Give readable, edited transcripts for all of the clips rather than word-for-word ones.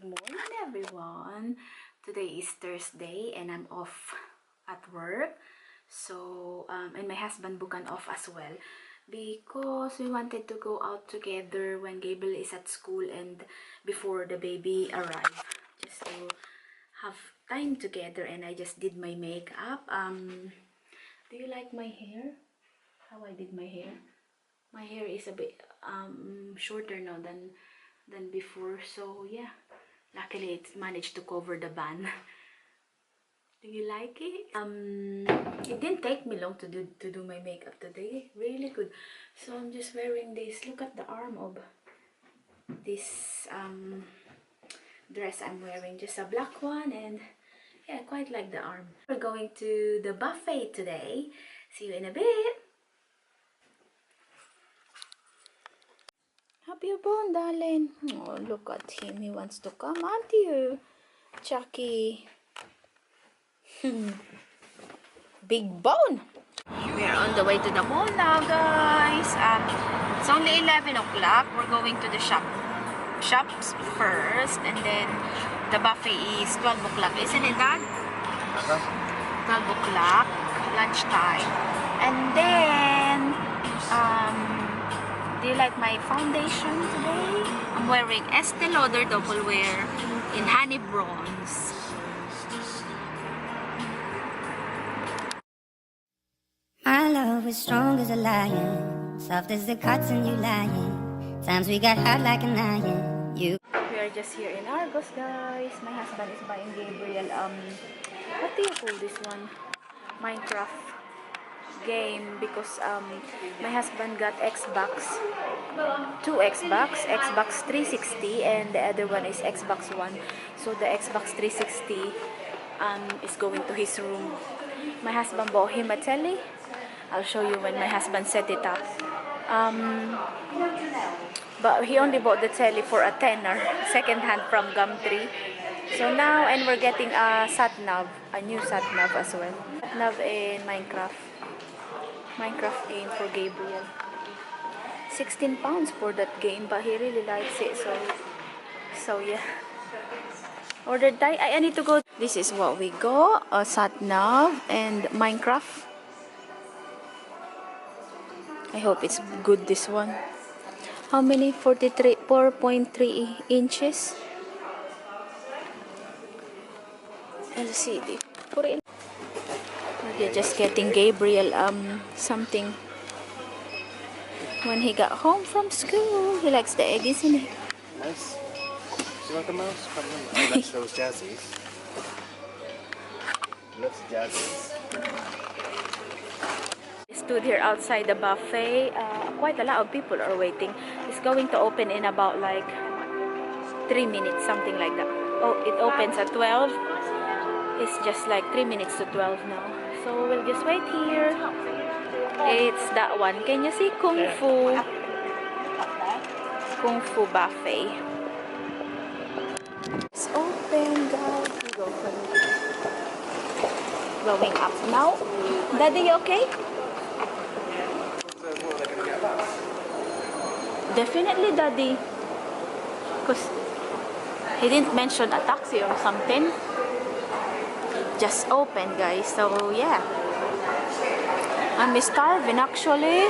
Good morning, everyone. Today is Thursday and I'm off at work. So, and my husband booked an off as well because we wanted to go out together when Gabriel is at school and before the baby arrived, just to have time together. And I just did my makeup. Do you like my hair? How I did my hair? My hair is a bit shorter now than before, so yeah, luckily it managed to cover the bun. Do you like it? It didn't take me long to do my makeup today. Really good. So I'm just wearing this. Look at the arm of this dress I'm wearing. Just a black one, and yeah, I quite like the arm. We're going to the buffet today. See you in a bit. Happy born, darling. Oh, look at him. He wants to come, aren't you, Chucky? Big bone. We are on the way to the mall now, guys. It's only 11 o'clock. We're going to the shops first, and then the buffet is 12 o'clock. Isn't it, Dad? 12 o'clock, lunchtime. And then, do you like my foundation today? I'm wearing Estee Lauder Double Wear in Honey Bronze. My love was strong as a lion, soft as the cotton you lying. Times we got hot like an iron. We are just here in Argos, guys. My husband is buying Gabriel what do you call this one? Minecraft game, because my husband got two Xbox 360, and the other one is Xbox One. So the Xbox 360 is going to his room. My husband bought him a telly. I'll show you when my husband set it up. But he only bought the telly for a tenner, second-hand from Gumtree. So now, and we're getting a sat-nav, a new sat-nav as well. Sat-nav in Minecraft game for Gabriel. 16 pounds for that game, but he really likes it, so yeah. Ordered Thai. I need to go. This is what we got: a sat-nav and Minecraft. I hope it's good, this one. How many? 4.3 inches. LCD. Okay, just getting Gabriel something. When he got home from school, he likes the egg, isn't he? Nice. Do you like a mouse? I like those jazzies. Loves jazzies. Stood here outside the buffet. Quite a lot of people are waiting. It's going to open in about like 3 minutes, something like that. Oh, it opens at 12. It's just like 3 minutes to 12 now. So we'll just wait here. It's that one. Can you see Kung Fu buffet? It's open, guys. We go for it. Going up now. Daddy, you okay? Definitely, Daddy. Because he didn't mention a taxi or something. Just open, guys. So yeah. I'm starving, actually.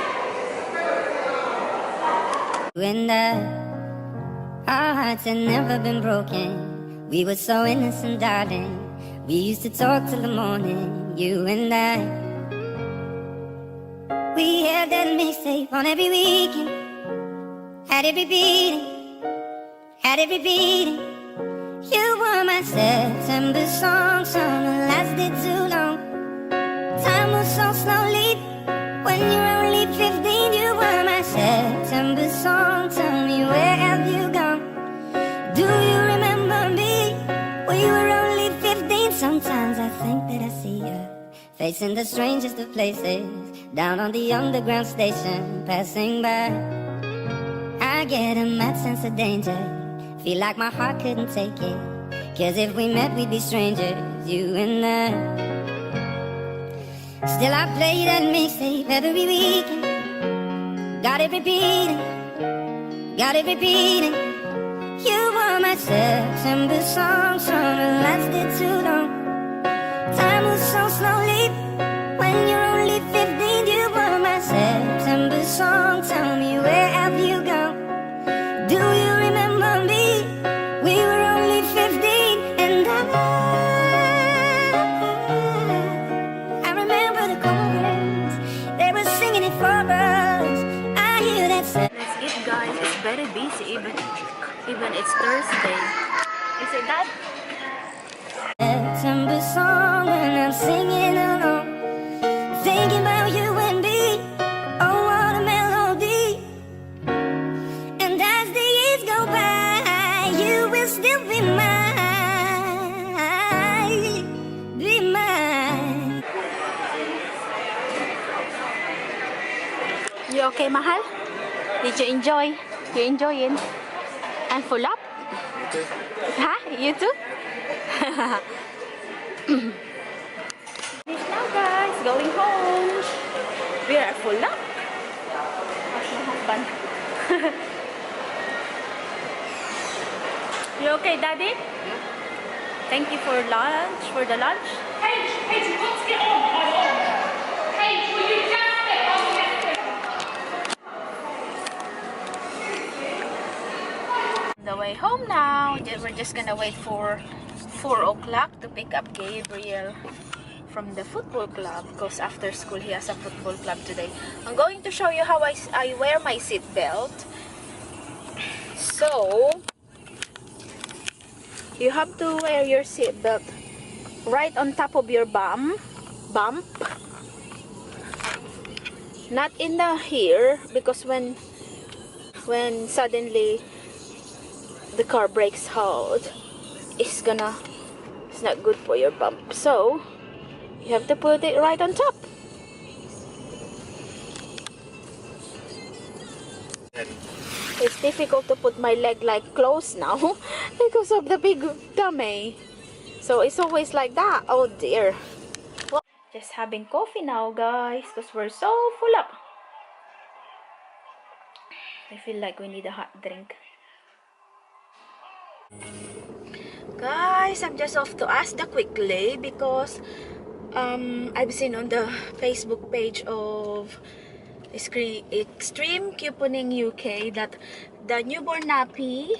and our hearts had never been broken. We were so innocent, darling. We used to talk till the morning, you and I. We had that mixtape on every weekend. Had it repeating, had it repeating. You were my September song that lasted too long. Time was so slowly. When you were only 15, you were my September song. Tell me, where have you gone? Do you remember me? We were only 15. Sometimes I think that I see you facing the strangest of places, down on the underground station, passing by. I get a mad sense of danger, feel like my heart couldn't take it. 'Cause if we met, we'd be strangers, you and I. Still I play that mixtape every weekend. Got it repeating, got it repeating. You were my September song lasted too long. Time moves so slowly when you're only 15. You were my September song. Tell me, where have you gone? Do you remember me? We were only 15, and I remember the chorus. They were singing it for us. I hear that Let's eat, guys. It's very busy, even it's Thursday. Is it that? September song, and I'm singing along, thinking about you and me. Oh, what a melody! And as the years go by, you will still be mine, be mine. You okay, Mahal? Did you enjoy? You enjoying? And full up? Okay. Huh? You too? This now, guys, going home. We are full up. How's my husband? You okay, Daddy? Thank you for lunch. For the lunch. Paige, you got to get on. Paige, will you just get on? The way home now. We're just gonna wait for 4 o'clock to pick up Gabriel from the football club, because after school he has a football club today. I'm going to show you how I wear my seat belt. So you have to wear your seat belt right on top of your bump, not in the here, because when suddenly the car brakes hard, it's not good for your bump. So you have to put it right on top. It's difficult to put my leg like close now because of the big tummy. So it's always like that. Oh dear. Well, just having coffee now, guys, because we're so full up. I feel like we need a hot drink. Guys, I'm just off to Asda quickly because I've seen on the Facebook page of Extreme Couponing UK that the newborn nappy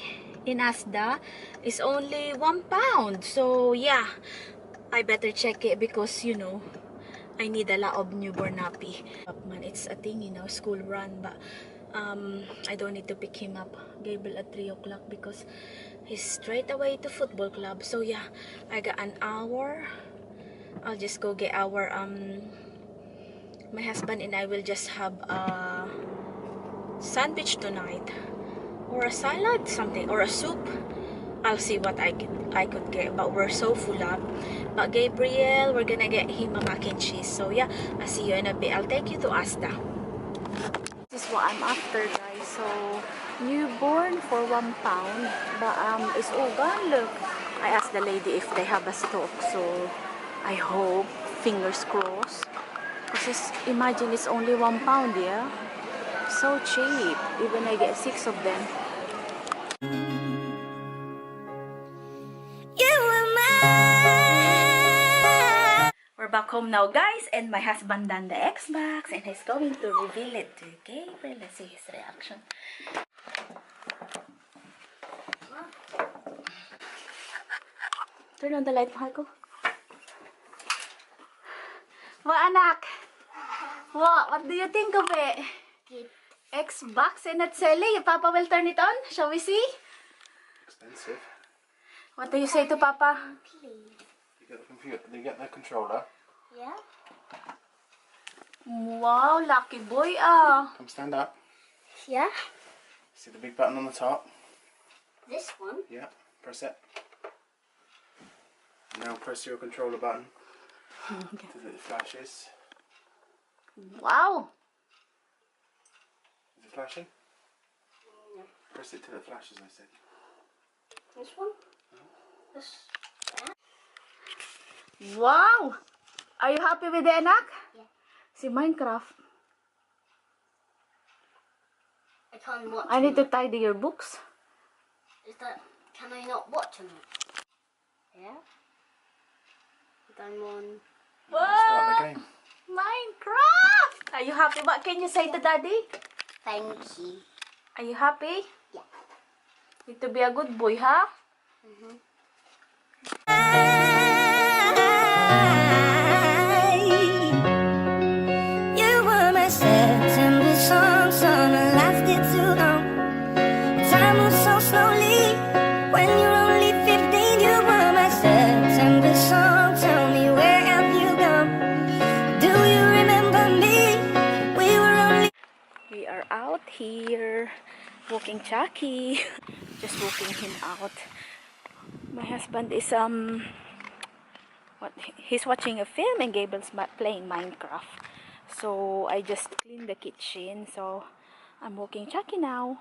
in Asda is only £1. So yeah, I better check it because you know I need a lot of newborn nappy. It's a thing, you know, school run, but I don't need to pick him up, Gabriel, at 3 o'clock because he's straight away to football club. So yeah, I got an hour. I'll just go get our my husband and I will just have a sandwich tonight, or a salad, something, or a soup. I'll see what I could get, but we're so full up. But Gabriel, we're gonna get him a mac and cheese. So yeah, I'll see you in a bit. I'll take you to Asda. This is what I'm after, guys. So newborn for £1, but it's all gone. Look, I asked the lady if they have a stock, so I hope, fingers crossed, because imagine it's only £1, yeah, so cheap. Even I get 6 of them. You were mine. We're back home now, guys, and my husband done the Xbox and he's going to reveal it to Gabriel. Let's see his reaction. Turn on the light, mahal ko. What, anak? What do you think of it? Xbox and not selling. Papa will turn it on. Shall we see? Expensive. What do you say to Papa? You get the computer. You get the controller. Yeah. Wow, lucky boy ah. Come stand up. Yeah. See the big button on the top? This one. Yeah. Press it. Now press your controller button. Okay. Till it flashes. Wow. Is it flashing? No. Press it till it flashes, I said. This one. This. Wow. Are you happy with the anak? Yeah. See Minecraft. I can't watch. I need to tidy your books. Is that Can I not watch on it? Yeah? But I'm on... Start the game. Minecraft! Are you happy? What can you say to Daddy? Thank you. Are you happy? Yeah. Need to be a good boy, huh? You were my September song, summer lasted too long. Time moves so slowly when you're only 15. You were my September song. Tell me, where have you gone? Do you remember me? We were only... We are out here walking Chucky. Just walking him out. My husband is he's watching a film and Gable's playing Minecraft. So I just cleaned the kitchen. So I'm walking Chucky now.